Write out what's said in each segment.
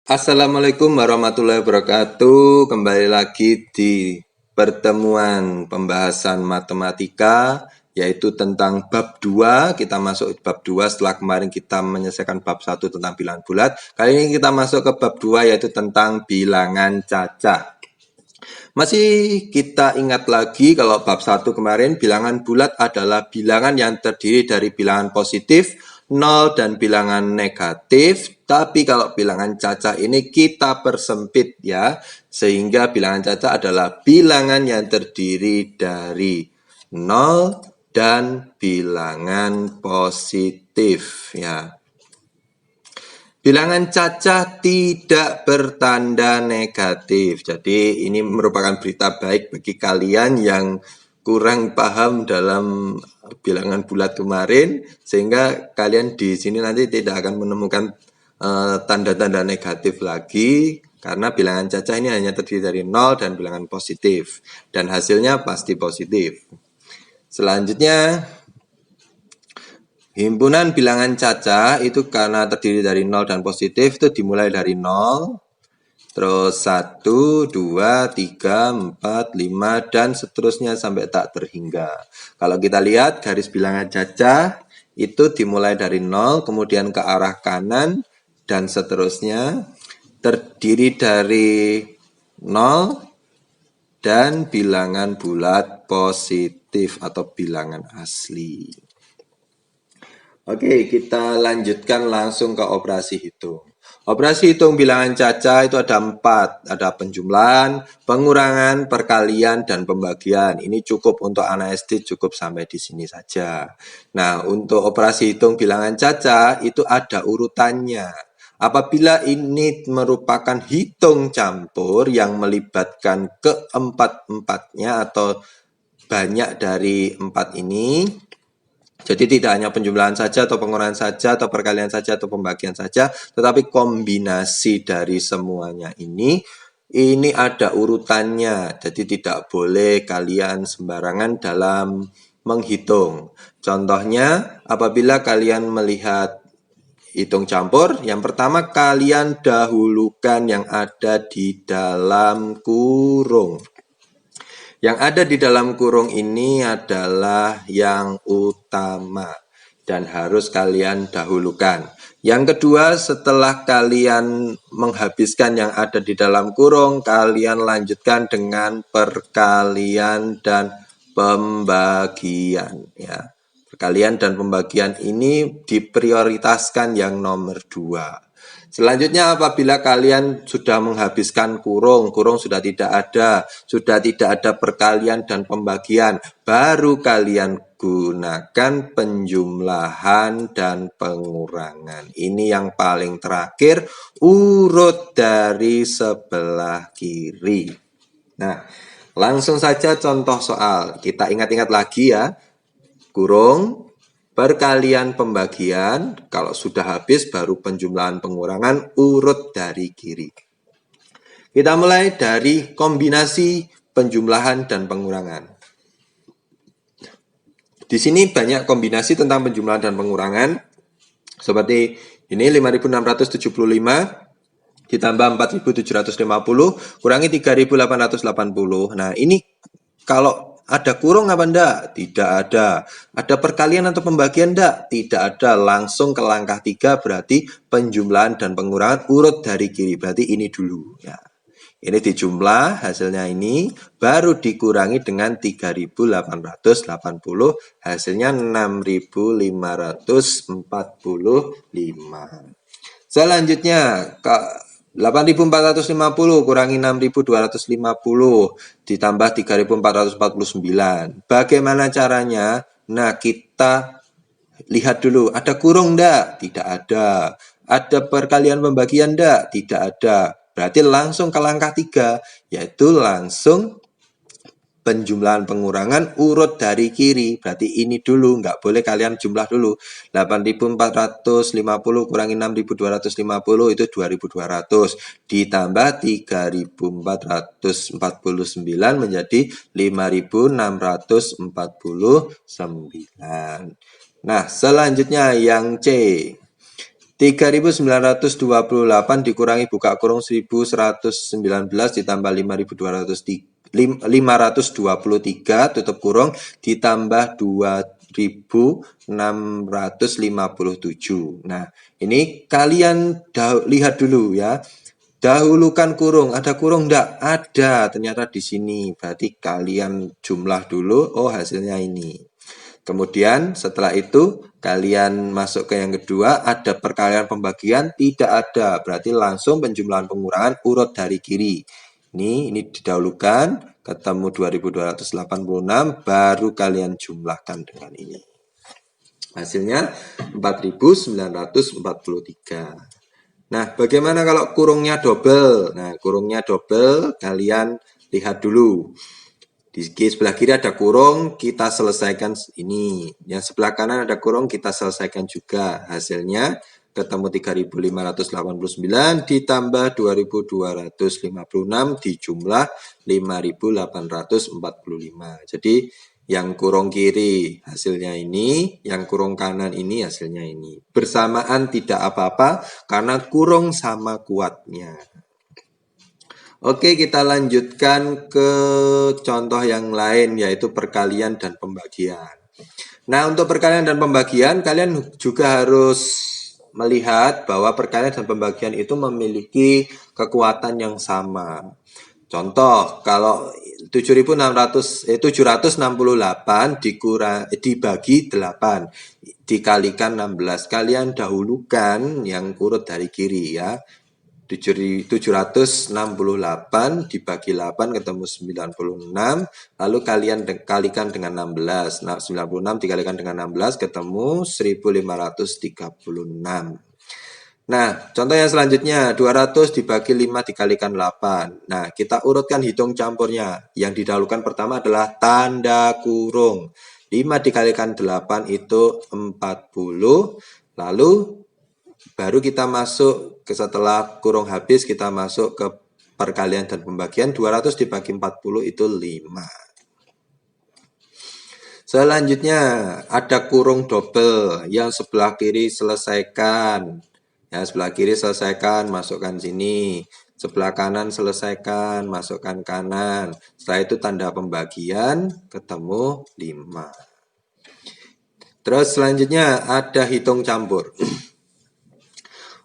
Assalamualaikum warahmatullahi wabarakatuh. Kembali lagi di pertemuan pembahasan matematika, yaitu tentang bab 2. Kita masuk bab 2 setelah kemarin kita menyelesaikan bab 1 tentang bilangan bulat. Kali ini kita masuk ke bab 2 yaitu tentang bilangan cacah. Masih kita ingat lagi kalau bab 1 kemarin bilangan bulat adalah bilangan yang terdiri dari bilangan positif, 0 dan bilangan negatif. Tapi kalau bilangan cacah ini kita persempit ya. Sehingga bilangan cacah adalah bilangan yang terdiri dari 0 dan bilangan positif ya. Bilangan cacah tidak bertanda negatif. Jadi ini merupakan berita baik bagi kalian yang kurang paham dalam bilangan bulat kemarin, sehingga kalian di sini nanti tidak akan menemukan tanda-tanda negatif lagi, karena bilangan cacah ini hanya terdiri dari 0 dan bilangan positif, dan hasilnya pasti positif. Selanjutnya, himpunan bilangan cacah itu karena terdiri dari 0 dan positif itu dimulai dari 0, terus 1, 2, 3, 4, 5, dan seterusnya sampai tak terhingga. Kalau kita lihat garis bilangan cacah itu dimulai dari 0, kemudian ke arah kanan, dan seterusnya terdiri dari 0 dan bilangan bulat positif atau bilangan asli. Oke, kita lanjutkan langsung ke operasi hitung. Operasi hitung bilangan cacah itu ada 4. Ada penjumlahan, pengurangan, perkalian, dan pembagian. Ini cukup untuk anak SD, cukup sampai di sini saja. Nah, untuk operasi hitung bilangan cacah itu ada urutannya. Apabila ini merupakan hitung campur yang melibatkan keempat-empatnya atau banyak dari 4 ini, jadi tidak hanya penjumlahan saja atau pengurangan saja atau perkalian saja atau pembagian saja, tetapi kombinasi dari semuanya ini ada urutannya. Jadi tidak boleh kalian sembarangan dalam menghitung. Contohnya, apabila kalian melihat hitung campur, yang pertama kalian dahulukan yang ada di dalam kurung. Yang ada di dalam kurung ini adalah yang utama dan harus kalian dahulukan. Yang kedua, setelah kalian menghabiskan yang ada di dalam kurung, kalian lanjutkan dengan perkalian dan pembagian ya. Perkalian dan pembagian ini diprioritaskan yang nomor 2. Selanjutnya, apabila kalian sudah menghabiskan kurung sudah tidak ada perkalian dan pembagian, baru kalian gunakan penjumlahan dan pengurangan. Ini yang paling terakhir, urut dari sebelah kiri. Nah, langsung saja contoh soal. Kita ingat-ingat lagi ya. Kurung, perkalian pembagian, kalau sudah habis baru penjumlahan pengurangan, urut dari kiri. Kita mulai dari kombinasi penjumlahan dan pengurangan. Di sini banyak kombinasi tentang penjumlahan dan pengurangan. Seperti ini 5.675 ditambah 4.750 kurangi 3.880. Nah, ini kalau ada kurung apa enggak? Tidak ada. Ada perkalian atau pembagian enggak? Tidak ada. Langsung ke langkah 3, berarti penjumlahan dan pengurangan urut dari kiri. Berarti ini dulu ya. Ini dijumlah, hasilnya ini baru dikurangi dengan 3.880, hasilnya 6.545. Selanjutnya ke 8.450 kurangi 6.250 ditambah 3.449. Bagaimana caranya? Nah, kita lihat dulu, ada kurung enggak? Tidak ada. Ada perkalian pembagian enggak? Tidak ada. Berarti langsung ke langkah 3, yaitu langsung penjumlahan pengurangan urut dari kiri. Berarti ini dulu, nggak boleh kalian jumlah dulu. 8.450 kurangi 6.250 itu 2.200. Ditambah 3.449 menjadi 5.649. Nah, selanjutnya yang C. 3.928 dikurangi buka kurung 1.119 ditambah 5.523 tutup kurung ditambah 2.657. Nah, ini kalian lihat dulu ya. Dahulukan kurung, ada kurung enggak? Ada, ternyata di sini. Berarti kalian jumlah dulu, oh hasilnya ini. Kemudian setelah itu kalian masuk ke yang kedua, ada perkalian pembagian, tidak ada. Berarti langsung penjumlahan pengurangan urut dari kiri. Ini didahulukan, ketemu 2286, baru kalian jumlahkan dengan ini. Hasilnya 4943. Nah, bagaimana kalau kurungnya double? Nah, kurungnya double, kalian lihat dulu. Di sebelah kiri ada kurung, kita selesaikan ini. Yang sebelah kanan ada kurung, kita selesaikan juga. Hasilnya ketemu 3.589 ditambah 2.256 dijumlah 5.845. Jadi yang kurung kiri hasilnya ini, yang kurung kanan ini hasilnya ini. Bersamaan tidak apa-apa karena kurung sama kuatnya. Oke, kita lanjutkan ke contoh yang lain, yaitu perkalian dan pembagian. Nah, untuk perkalian dan pembagian, kalian juga harus melihat bahwa perkalian dan pembagian itu memiliki kekuatan yang sama. Contoh, kalau 768 dibagi 8 dikalikan 16, kalian dahulukan yang urut dari kiri ya. 768 dibagi 8 ketemu 96, lalu kalian kalikan dengan 16. Nah, 96 dikalikan dengan 16 ketemu 1536. Nah, contoh yang selanjutnya 200 dibagi 5 dikalikan 8. Nah, kita urutkan hitung campurnya. Yang didahulukan pertama adalah tanda kurung. 5 dikalikan 8 itu 40. Lalu baru kita masuk ke setelah kurung habis, kita masuk ke perkalian dan pembagian. 200 dibagi 40 itu 5. Selanjutnya ada kurung double. Yang sebelah kiri selesaikan. Ya, sebelah kiri selesaikan, masukkan sini. Sebelah kanan selesaikan, masukkan kanan. Setelah itu tanda pembagian, ketemu 5. Terus selanjutnya ada hitung campur.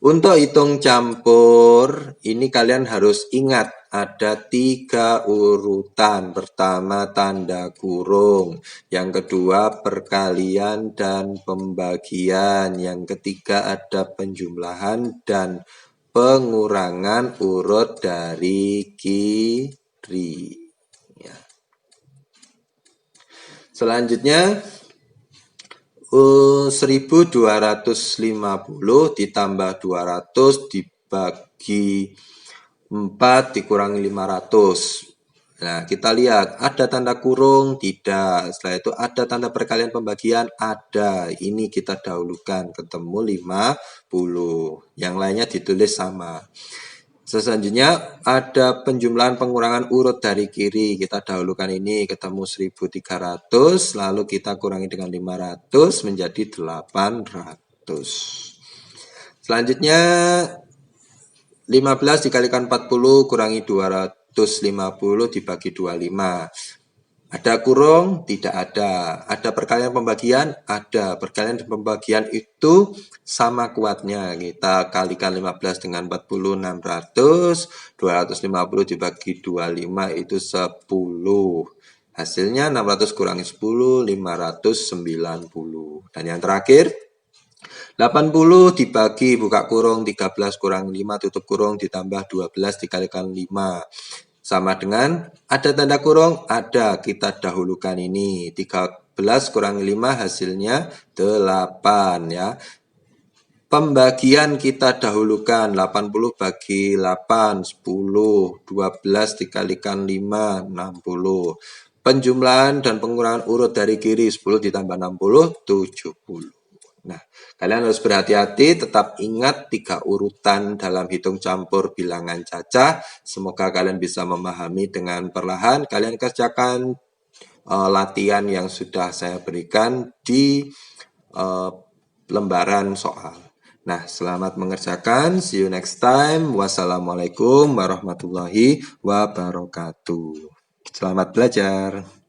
Untuk hitung campur, ini kalian harus ingat ada 3 urutan. Pertama tanda kurung, yang kedua perkalian dan pembagian, yang ketiga ada penjumlahan dan pengurangan urut dari kiri. Ya. Selanjutnya 1250 ditambah 200 dibagi 4 dikurangi 500. Nah, kita lihat ada tanda kurung, tidak. Setelah itu ada tanda perkalian pembagian, ada. Ini kita dahulukan, ketemu 50. Yang lainnya ditulis sama. Selanjutnya ada penjumlahan pengurangan urut dari kiri. Kita dahulukan ini ketemu 1300, lalu kita kurangi dengan 500 menjadi 800. Selanjutnya 15 dikalikan 40 kurangi 250 dibagi 25. Ada kurung? Tidak ada. Ada perkalian pembagian? Ada. Perkalian dan pembagian itu sama kuatnya. Kita kalikan 15 dengan 40, 600. 250 dibagi 25 itu 10. Hasilnya 600 kurangi 10, 590. Dan yang terakhir, 80 dibagi buka kurung 13 kurang 5 tutup kurung ditambah 12 dikalikan 5. Sama dengan ada tanda kurung, ada, kita dahulukan ini. 13 kurangi 5 hasilnya 8 ya. Pembagian kita dahulukan 80 bagi 8 10, 12 dikalikan 5 60. Penjumlahan dan pengurangan urut dari kiri 10 ditambah 60 70. Nah, kalian harus berhati-hati, tetap ingat 3 urutan dalam hitung campur bilangan cacah. Semoga kalian bisa memahami dengan perlahan. Kalian kerjakan latihan yang sudah saya berikan di lembaran soal. Nah, selamat mengerjakan. See you next time. Wassalamualaikum warahmatullahi wabarakatuh. Selamat belajar.